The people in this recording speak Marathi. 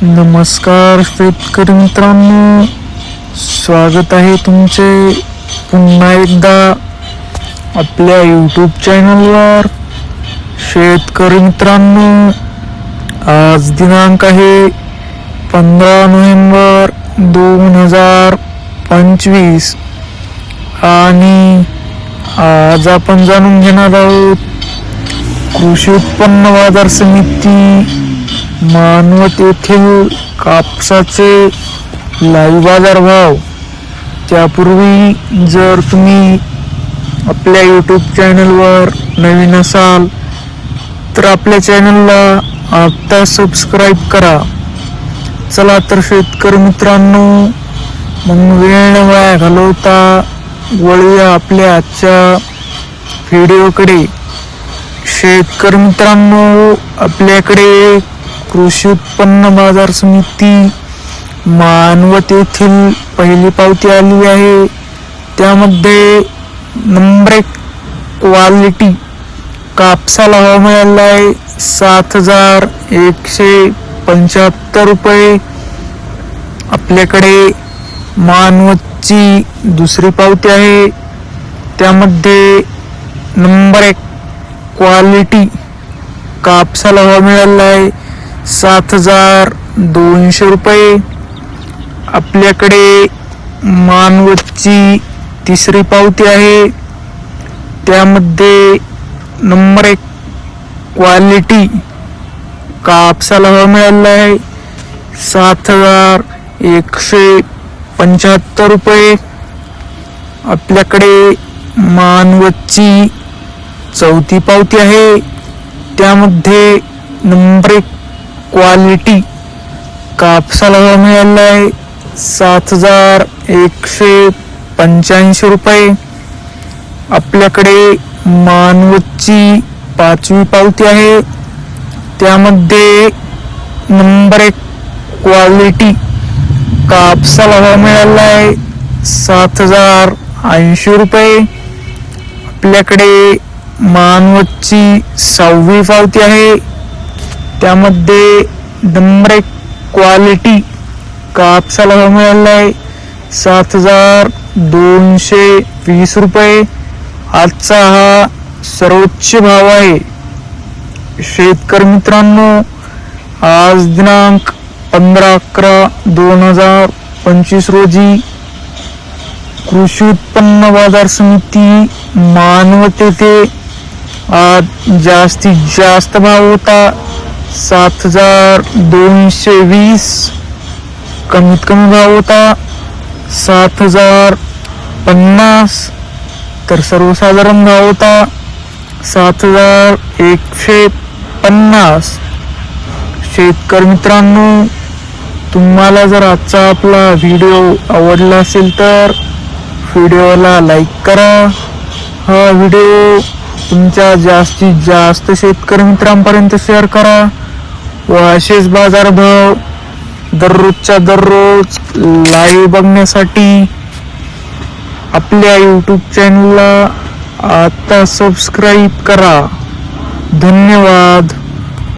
नमस्कार शेतकरी मित्रांनो, स्वागत आहे तुमचे पुन्हा एकदा आपल्या यूट्यूब चॅनलवर. शेतकरी मित्रांनो, आज दिनांक आहे 15 नोव्हेंबर 2025 आणि आज आपण जाणून घेणार आहोत कृषी उत्पन्न बाजार समिती मानवत येथील कापसाचे लाईव्ह बाजार भाव. त्यापूर्वी जर तुम्ही आपल्या यूट्यूब चॅनलवर नवीन असाल तर आपल्या चॅनलला आता सबस्क्राईब करा. चला तर शेतकरी मित्रांनो, मग वेळ न वाया घालवता वळूया आपल्या आजच्या व्हिडिओकडे. शेतकरी मित्रांनो, आपल्याकडे कृषी उत्पन्न बाजार समिती मानवत येथील पहिली पावती आली आहे. त्यामध्ये नंबर 1 क्वालिटी कापसाला भाव मिळाला आहे 7,175 रुपये. आपल्याकडे मानवतची दुसरी पावती आहे. त्यामध्ये नंबर 1 क्वालिटी कापसाला भाव मिळाला आहे 7,200 रुपये. आपल्याकडे मानवतची तिसरी पावती आहे. त्यामध्ये नंबर 1 क्वालिटी कापसाला भाव मिळाला आहे 7,175 रुपये. आपल्याकडे मानवतची चौथी पावती आहे. त्यामध्ये नंबर 1 क्वालिटी कापसाला भाव मिळाला आहे 7,185 रुपये. आपल्याकडे मानवतची पाचवी पावती आहे. त्यामध्ये नंबर 1 क्वालिटी कापसाला भाव मिळाला आहे 7,080 रुपये. आपल्याकडे मानवतची 6वी पावती आहे. त्यामध्ये नंबर 1 क्वालिटी कापसाला भाव मिळाला आहे 7,220 रुपये. आजचा हा सर्वोच्च भाव आहे. शेतकरी मित्रांनो, आज दिनांक 15/11/2025 रोजी कृषी उत्पन्न बाजार समिती मानवत येथे आज जास्तीत जास्त भाव होता 7,220. कमीत कमी भाव होता 7,050. तर सर्वसाधारण भाव होता 7,150. शेतकरी मित्रांनो, तुम्हाला जर आजचा आपला व्हिडिओ आवडला असेल तर व्हिडिओला लाईक करा. हा व्हिडिओ तुमच्या जास्तीत जास्त शेतकरी मित्रांपर्यंत शेअर करा व असेच बाजारभाव दररोजच्या दररोज लाईव्ह बघण्यासाठी आपल्या यूट्यूब चॅनलला आता सबस्क्राईब करा. धन्यवाद.